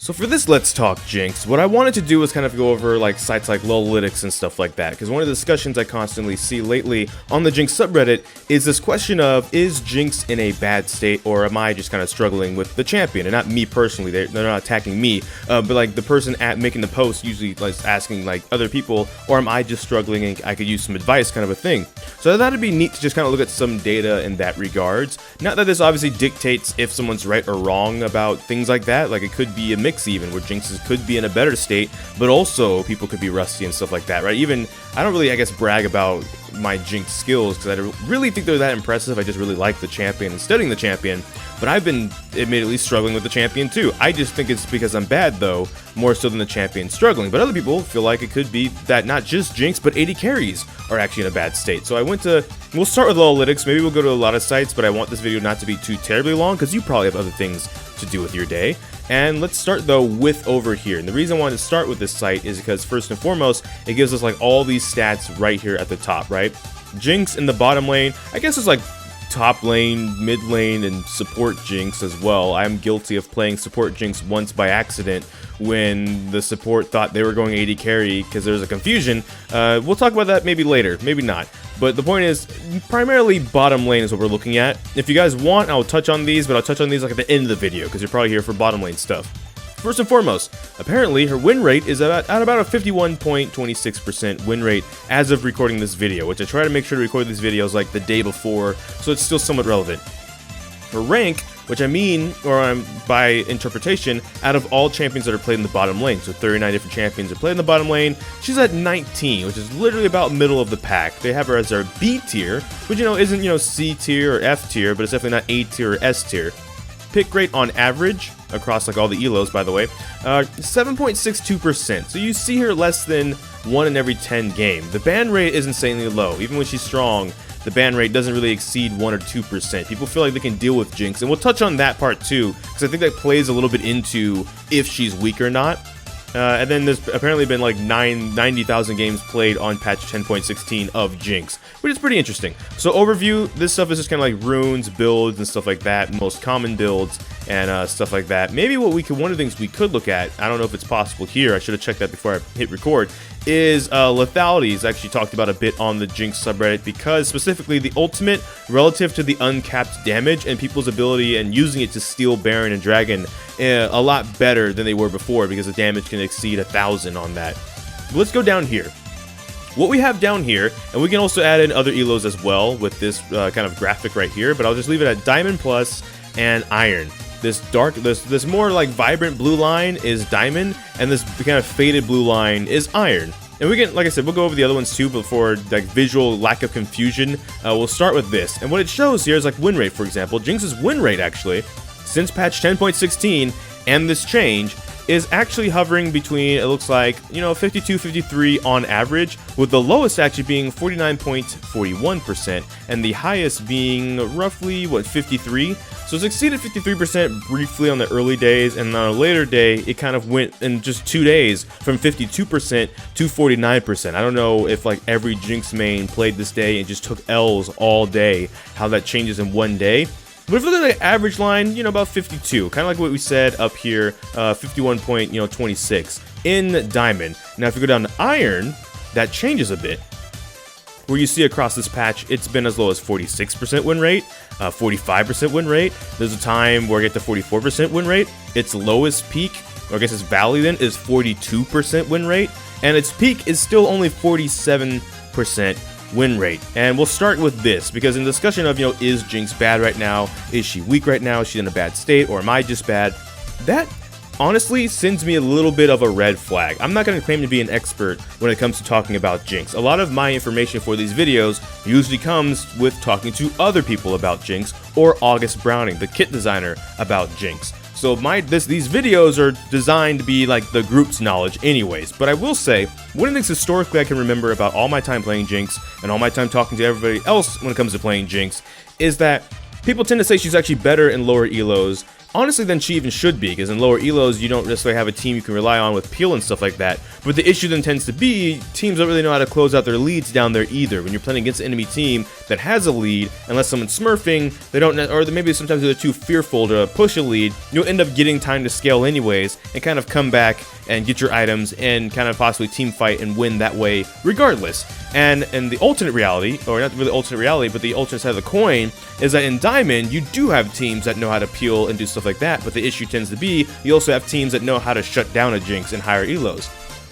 So for this Let's Talk Jinx, what I wanted to do was kind of go over like sites like Lollytics and stuff like that, because one of the discussions I constantly see lately on the Jinx subreddit is this question of, is Jinx in a bad state, or am I just kind of struggling with the champion? And not me personally, they're not attacking me, but like the person making the post usually like asking like other people, or am I just struggling and I could use some advice, kind of a thing. So I thought it'd be neat to just kind of look at some data in that regards. Not that this obviously dictates if someone's right or wrong about things like that, like it could be a mix even, where Jinxes could be in a better state, but also people could be rusty and stuff like that, right? Even, I don't really, I guess, brag about my Jinx skills, because I don't really think they're that impressive. I just really like the champion and studying the champion, but I've been admittedly struggling with the champion too. I just think it's because I'm bad, though, more so than the champion struggling. But other people feel like it could be that not just Jinx, but AD carries are actually in a bad state. So we'll start with Lollytics, maybe we'll go to a lot of sites, but I want this video not to be too terribly long, because you probably have other things to do with your day. And let's start though with over here. And the reason I wanted to start with this site is because first and foremost, it gives us like all these stats right here at the top, right? Jinx in the bottom lane, I guess it's like top lane, mid lane, and support Jinx as well. I'm guilty of playing support Jinx once by accident when the support thought they were going AD carry because there's a confusion. We'll talk about that maybe later, maybe not. But the point is, primarily bottom lane is what we're looking at. If you guys want, I'll touch on these, but I'll touch on these like at the end of the video because you're probably here for bottom lane stuff. First and foremost, apparently her win rate is at about a 51.26% win rate as of recording this video, which I try to make sure to record these videos like the day before, so it's still somewhat relevant. Her rank, which I mean, or by interpretation, out of all champions that are played in the bottom lane, so 39 different champions are played in the bottom lane, she's at 19, which is literally about middle of the pack. They have her as our B tier, which, isn't, C tier or F tier, but it's definitely not A tier or S tier. Pick rate on average, across like all the elos by the way, 7.62%, so you see her less than 1 in every 10 game. The ban rate is insanely low. Even when she's strong, the ban rate doesn't really exceed 1 or 2%. People feel like they can deal with Jinx, and we'll touch on that part too, because I think that plays a little bit into if she's weak or not. And then there's apparently been like 90,000 games played on patch 10.16 of Jinx, which is pretty interesting. So overview, this stuff is just kind of like runes, builds, and stuff like that, most common builds, and stuff like that. Maybe one of the things we could look at, I don't know if it's possible here, I should have checked that before I hit record, is lethality is actually talked about a bit on the Jinx subreddit, because specifically the ultimate relative to the uncapped damage and people's ability and using it to steal Baron and Dragon a lot better than they were before, because the damage can exceed 1,000 on that. But let's go down here. What we have down here, and we can also add in other elos as well with this kind of graphic right here, but I'll just leave it at Diamond Plus and Iron. This more like vibrant blue line is Diamond, and this kind of faded blue line is Iron. And we can, like I said, we'll go over the other ones too, but for like visual lack of confusion, we'll start with this. And what it shows here is like win rate, for example. Jinx's win rate actually, since patch 10.16 and this change, is actually hovering between, it looks like, 52, 53 on average, with the lowest actually being 49.41%, and the highest being roughly, 53? So it's exceeded 53% briefly on the early days, and on a later day, it kind of went in just 2 days from 52% to 49%. I don't know if like every Jinx main played this day and just took L's all day, how that changes in 1 day. But if you look at the average line, about 52, kind of like what we said up here, 51.26 in Diamond. Now, if you go down to Iron, that changes a bit. Where you see across this patch, it's been as low as 46% win rate, 45% win rate. There's a time where I get to 44% win rate. Its lowest peak, or I guess its valley then, is 42% win rate, and its peak is still only 47% win rate. And we'll start with this, because in discussion of, is Jinx bad right now? Is she weak right now? Is she in a bad state? Or am I just bad? That honestly sends me a little bit of a red flag. I'm not going to claim to be an expert when it comes to talking about Jinx. A lot of my information for these videos usually comes with talking to other people about Jinx, or August Browning, the kit designer, about Jinx. So these videos are designed to be like the group's knowledge anyways. But I will say, one of the things historically I can remember about all my time playing Jinx, and all my time talking to everybody else when it comes to playing Jinx, is that people tend to say she's actually better in lower elos, honestly, than she even should be, because in lower elos, you don't necessarily have a team you can rely on with peel and stuff like that. But the issue then tends to be, teams don't really know how to close out their leads down there either. When you're playing against an enemy team that has a lead. Unless someone's smurfing, they don't, or maybe sometimes they're too fearful to push a lead, you'll end up getting time to scale anyways and kind of come back and get your items and kind of possibly team fight and win that way regardless. And the alternate reality, or not really alternate reality, but the alternate side of the coin is that in Diamond, you do have teams that know how to peel and do stuff like that, but the issue tends to be you also have teams that know how to shut down a Jinx in higher elos.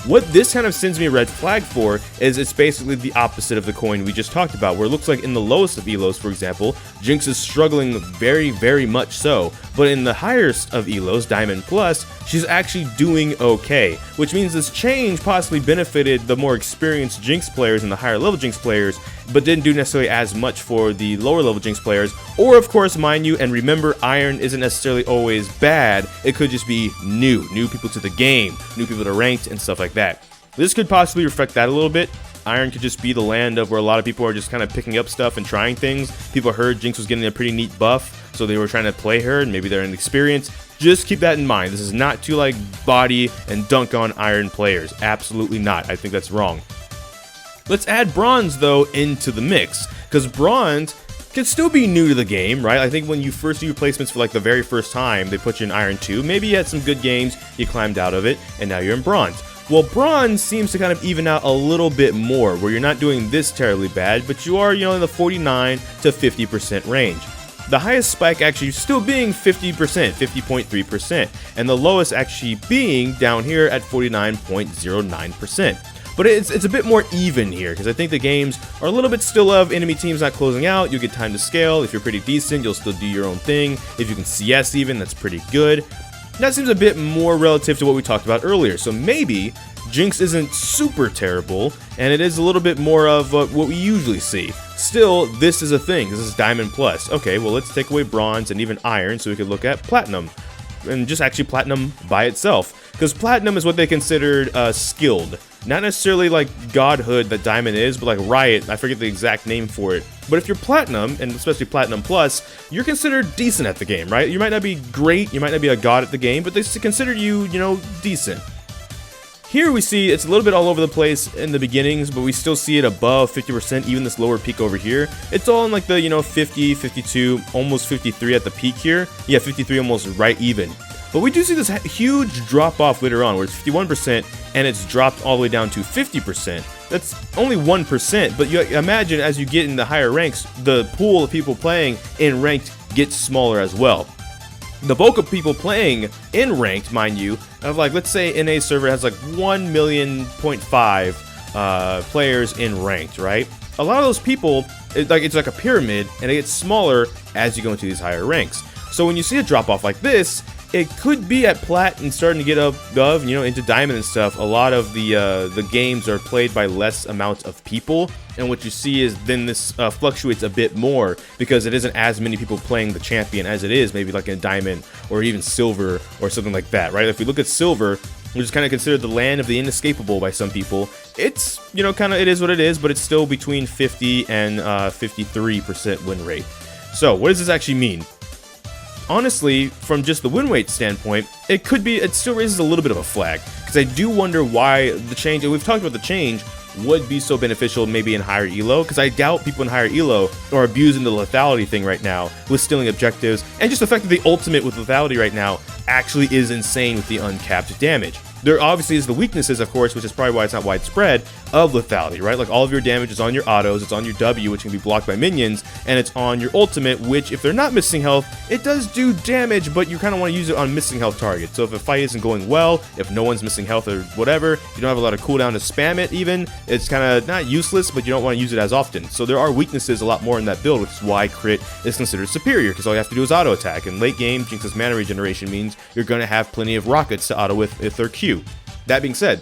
What this kind of sends me a red flag for is it's basically the opposite of the coin we just talked about, where it looks like in the lowest of elos, for example, Jinx is struggling very, very much so, but in the highest of elos, Diamond Plus, she's actually doing okay, which means this change possibly benefited the more experienced Jinx players and the higher level Jinx players, but didn't do necessarily as much for the lower level Jinx players, or of course, mind you, and remember, Iron isn't necessarily always bad, it could just be new people to the game, new people to ranked and stuff like that. This could possibly reflect that a little bit. Iron could just be the land of where a lot of people are just kind of picking up stuff and trying things. People heard Jinx was getting a pretty neat buff, so they were trying to play her, and maybe they're inexperienced. Just keep that in mind. This is not to like body and dunk on Iron players. Absolutely not. I think that's wrong. Let's add Bronze though into the mix, because Bronze can still be new to the game, right? I think when you first do your placements for like the very first time, they put you in Iron 2. Maybe you had some good games, you climbed out of it, and now you're in Bronze. Well, Bronze seems to kind of even out a little bit more, where you're not doing this terribly bad, but you are, in the 49 to 50% range. The highest spike actually still being 50%, 50.3%, and the lowest actually being down here at 49.09%. But it's a bit more even here, because I think the games are a little bit still of enemy teams not closing out. You'll get time to scale. If you're pretty decent, you'll still do your own thing. If you can CS even, that's pretty good. That seems a bit more relative to what we talked about earlier. So maybe Jinx isn't super terrible, and it is a little bit more of what we usually see. Still, this is a thing. This is Diamond Plus. Okay, well, let's take away Bronze and even Iron so we could look at Platinum. And just actually Platinum by itself. Because Platinum is what they considered skilled. Not necessarily like godhood that Diamond is, but like Riot, I forget the exact name for it. But if you're Platinum, and especially Platinum Plus, you're considered decent at the game, right? You might not be great, you might not be a god at the game, but they consider you, decent. Here we see it's a little bit all over the place in the beginnings, but we still see it above 50%, even this lower peak over here. It's all in like the, 50, 52, almost 53 at the peak here. Yeah, 53 almost right even. But we do see this huge drop off later on where it's 51% and it's dropped all the way down to 50%. That's only 1%, but you imagine as you get in the higher ranks, the pool of people playing in ranked gets smaller as well. The bulk of people playing in ranked, mind you, of like, let's say NA server has like 1.5 million players in ranked, right? A lot of those people, it's like a pyramid, and it gets smaller as you go into these higher ranks. So when you see a drop off like this, it could be at Plat and starting to get above, into Diamond and stuff. A lot of the games are played by less amounts of people, and what you see is then this fluctuates a bit more because it isn't as many people playing the champion as it is maybe like in Diamond or even Silver or something like that, right? If we look at Silver, which is kind of considered the land of the inescapable by some people, it's, kind of, it is what it is, but it's still between 50 and 53% win rate. So what does this actually mean? Honestly, from just the win rate standpoint, it still raises a little bit of a flag, because I do wonder why the change, and we've talked about the change, would be so beneficial maybe in higher elo, because I doubt people in higher elo are abusing the lethality thing right now with stealing objectives, and just the fact that the ultimate with lethality right now actually is insane with the uncapped damage. There obviously is the weaknesses, of course, which is probably why it's not widespread, of lethality, right? Like all of your damage is on your autos, it's on your W, which can be blocked by minions, and it's on your ultimate, which if they're not missing health, it does do damage, but you kind of want to use it on missing health targets. So if a fight isn't going well, if no one's missing health or whatever, you don't have a lot of cooldown to spam it even, it's kind of not useless, but you don't want to use it as often. So there are weaknesses a lot more in that build, which is why crit is considered superior, because all you have to do is auto attack. And late game, Jinx's mana regeneration means you're going to have plenty of rockets to auto with their Q. That being said,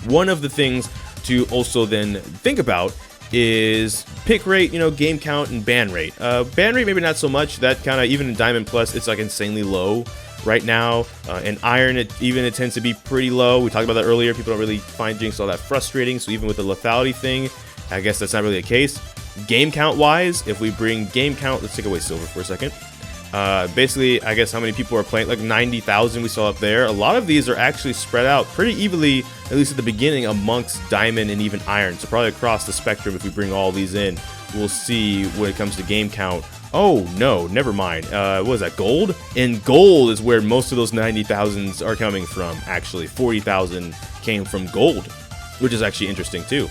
one of the things to also then think about is pick rate, game count and ban rate. Ban rate maybe not so much. That kind of, even in Diamond Plus, it's like insanely low right now. In Iron, it tends to be pretty low. We talked about that earlier. People don't really find Jinx all that frustrating. So even with the lethality thing, I guess that's not really the case. Game count wise, if we bring game count, let's take away Silver for a second. Basically, I guess how many people are playing, like 90,000 we saw up there. A lot of these are actually spread out pretty evenly, at least at the beginning, amongst Diamond and even Iron. So probably across the spectrum if we bring all these in. we'll see when it comes to game count. Oh, no, never mind. What was that, gold? And gold is where most of those 90,000s are coming from, actually. 40,000 came from gold, which is actually interesting, too.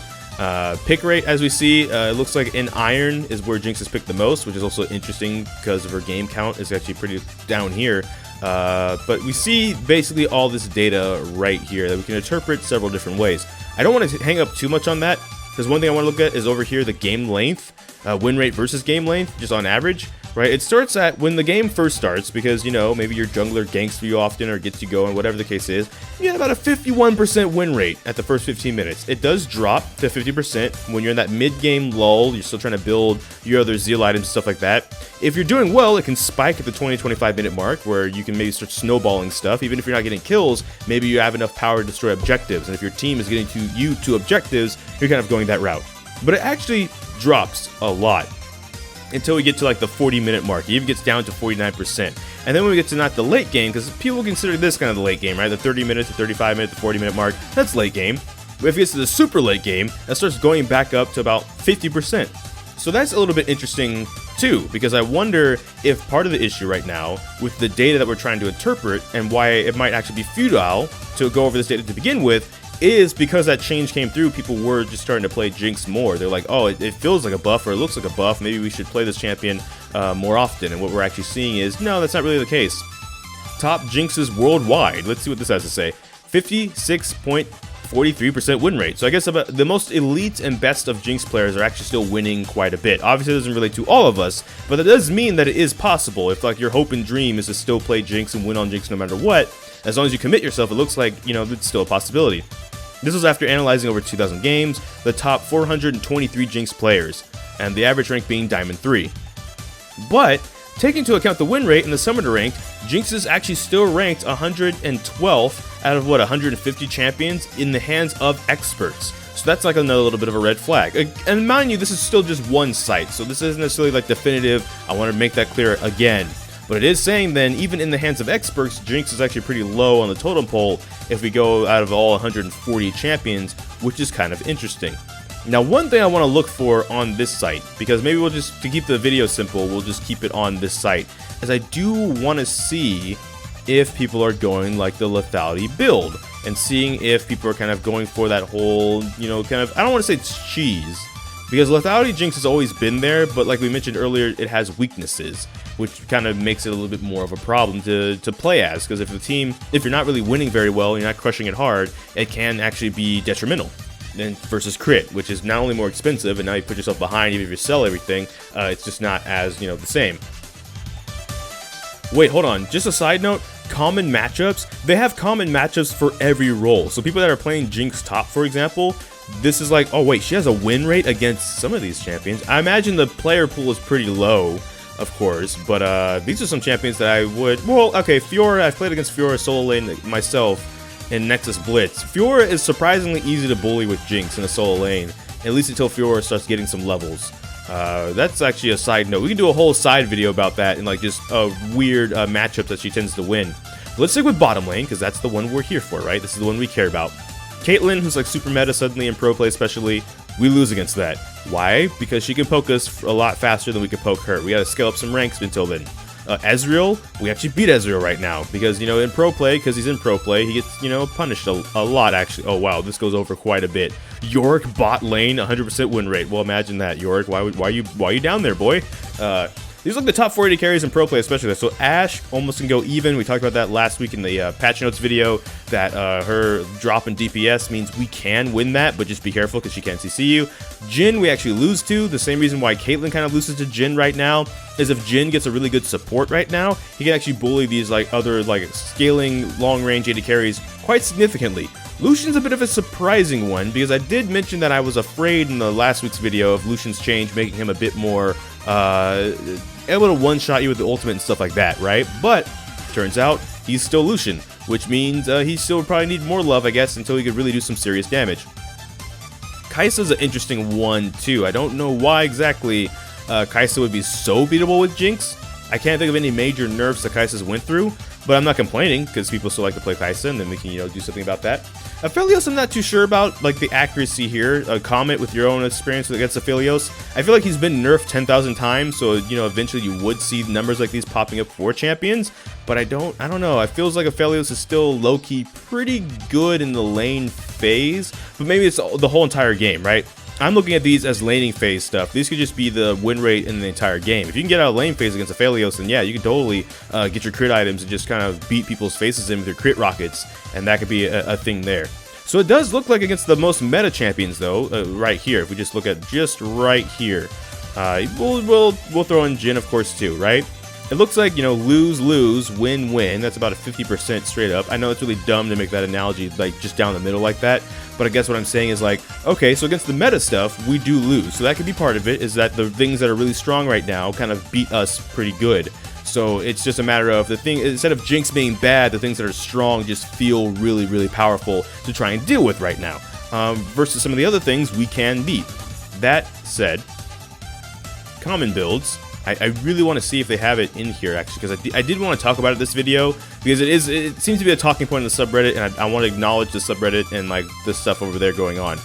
Pick rate, as we see, it looks like in iron is where Jinx has picked the most, which is also interesting because of her game count is actually pretty down here. But we see basically all this data right here that we can interpret several different ways. I don't want to hang up too much on that, because one thing I want to look at is over here the game length, win rate versus game length, just on average, right? It starts at when the game first starts, because, you know, maybe your jungler ganks for you often or gets you going, whatever the case is. You get about a 51% win rate at the first 15 minutes. It does drop to 50% when you're in that mid-game lull, you're still trying to build your other zeal items and stuff like that. If you're doing well, it can spike at the 20-25 minute mark, where you can maybe start snowballing stuff. Even if you're not getting kills, maybe you have enough power to destroy objectives, and if your team is getting you to objectives, you're kind of going that route. But it actually drops a lot until we get to like the 40-minute mark. It even gets down to 49%. And then when we get to not the late game, because people consider this kind of the late game, right? The 30 minute, the 35 minute, the 40-minute mark, that's late game. But if it gets to the super late game, that starts going back up to about 50%. So that's a little bit interesting too, because I wonder if part of the issue right now with the data that we're trying to interpret, and why it might actually be futile to go over this data to begin with, is because that change came through. People were just starting to play Jinx more. They're like, oh, it feels like a buff, or it looks like a buff, maybe we should play this champion more often. And what we're actually seeing is, no, that's not really the case. Top Jinxes Worldwide, let's see what this has to say. 56.43% win rate. So I guess about the most elite and best of Jinx players are actually still winning quite a bit. Obviously it doesn't relate to all of us, but that does mean that it is possible. If like your hope and dream is to still play Jinx and win on Jinx no matter what, as long as you commit yourself, it looks like, you know, it's still a possibility. This was after analyzing over 2,000 games, the top 423 Jinx players, and the average rank being Diamond 3. But, taking into account the win rate and the summoner rank, Jinx is actually still ranked 112th out of, 150 champions in the hands of experts. So that's like another little bit of a red flag. And mind you, this is still just one site, so this isn't necessarily like definitive. I want to make that clear again. But it is saying then, even in the hands of experts, Jinx is actually pretty low on the totem pole if we go out of all 140 champions, which is kind of interesting. Now, one thing I want to look for on this site, because maybe we'll just, to keep the video simple, we'll just keep it on this site, is I do want to see if people are going like the lethality build, and seeing if people are kind of going for that whole, you know, kind of, I don't want to say it's cheese, because lethality Jinx has always been there, but like we mentioned earlier, it has weaknesses, which kind of makes it a little bit more of a problem to play as, because if you're not really winning very well, you're not crushing it hard, it can actually be detrimental. Then versus crit, which is not only more expensive, and now you put yourself behind even if you sell everything, it's just not as, you know, the same. Wait, hold on, just a side note, common matchups, they have common matchups for every role. So people that are playing Jinx top, for example, this is like, oh wait, she has a win rate against some of these champions. I imagine the player pool is pretty low, of course, but these are some champions that I would, well, okay, Fiora, I've played against Fiora solo lane myself in Nexus Blitz. Fiora is surprisingly easy to bully with Jinx in a solo lane, at least until Fiora starts getting some levels. That's actually a side note. We can do a whole side video about that and like just weird matchups that she tends to win. But let's stick with bottom lane, because that's the one we're here for, right? This is the one we care about. Caitlyn, who's like super meta suddenly in pro play especially, we lose against that. Why? Because she can poke us a lot faster than we can poke her. We gotta scale up some ranks until then. Ezreal, we actually beat Ezreal right now, because, you know, in pro play, because he's in pro play, he gets, you know, punished a lot, actually. Oh, wow, this goes over quite a bit. Yorick bot lane, 100% win rate. Well, imagine that, Yorick. Why are you down there, boy? These are like the top 40 carries in pro play, especially. So Ashe almost can go even. We talked about that last week in the patch notes video, that her drop in DPS means we can win that, but just be careful because she can't CC you. Jhin we actually lose to. The same reason why Caitlyn kind of loses to Jhin right now is if Jhin gets a really good support right now, he can actually bully these like other like scaling long range AD carries quite significantly. Lucian's a bit of a surprising one, because I did mention that I was afraid in the last week's video of Lucian's change, making him a bit more able to one-shot you with the ultimate and stuff like that, right? But turns out he's still Lucian, which means he still would probably need more love, I guess, until he could really do some serious damage. Kaiser's an interesting one too. I don't know why exactly Kaiser would be so beatable with Jinx. I can't think of any major nerfs that Kaiser's went through, but I'm not complaining because people still like to play Kaiser, and then we can, do something about that. Aphelios, I'm not too sure about, like, the accuracy here. Comment with your own experience against Aphelios. I feel like he's been nerfed 10,000 times, so, eventually you would see numbers like these popping up for champions, but I don't know. It feels like Aphelios is still low-key pretty good in the lane phase, but maybe it's the whole entire game, right? I'm looking at these as laning phase stuff. These could just be the win rate in the entire game. If you can get out of lane phase against Aphelios, then yeah, you can totally get your crit items and just kind of beat people's faces in with your crit rockets, and that could be a thing there. So it does look like against the most meta champions, though, right here. If we just look at just right here, we'll throw in Jhin, of course, too, right? It looks like, lose, win. That's about a 50% straight up. I know it's really dumb to make that analogy, like, just down the middle like that. But I guess what I'm saying is, like, okay, so against the meta stuff, we do lose. So that could be part of it, is that the things that are really strong right now kind of beat us pretty good. So it's just a matter of instead of Jinx being bad, the things that are strong just feel really, really powerful to try and deal with right now. Versus some of the other things we can beat. That said, common builds. I really want to see if they have it in here, actually, because I did want to talk about it this video, because it seems to be a talking point in the subreddit, and I want to acknowledge the subreddit and, like, the stuff over there going on.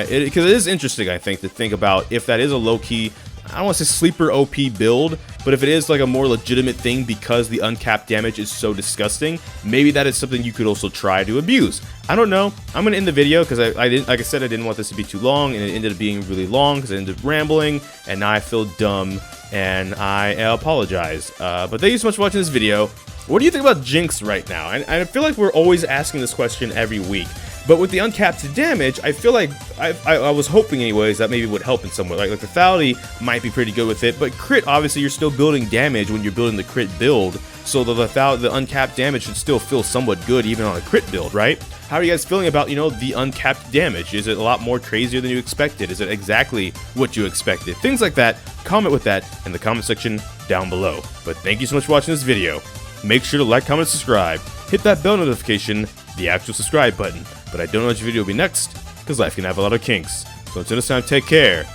Because it is interesting, I think, to think about if that is a low-key, I don't want to say sleeper OP build, but if it is, like, a more legitimate thing because the uncapped damage is so disgusting, maybe that is something you could also try to abuse. I don't know. I'm going to end the video because I didn't, like I said, I didn't want this to be too long, and it ended up being really long because I ended up rambling, and now I feel dumb, and I apologize. But thank you so much for watching this video. What do you think about Jinx right now? And I feel like we're always asking this question every week. But with the uncapped damage, I feel like I was hoping anyways that maybe it would help in some way. Like lethality might be pretty good with it, but crit, obviously you're still building damage when you're building the crit build. So the uncapped damage should still feel somewhat good even on a crit build, right? How are you guys feeling about, the uncapped damage? Is it a lot more crazier than you expected? Is it exactly what you expected? Things like that. Comment with that in the comment section down below. But thank you so much for watching this video. Make sure to like, comment, subscribe. Hit that bell notification, the actual subscribe button. But I don't know which video will be next, because life can have a lot of kinks. So until next time, take care.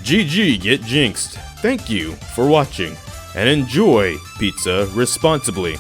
ggGetJinxed. Thank you for watching, and enjoy pizza responsibly.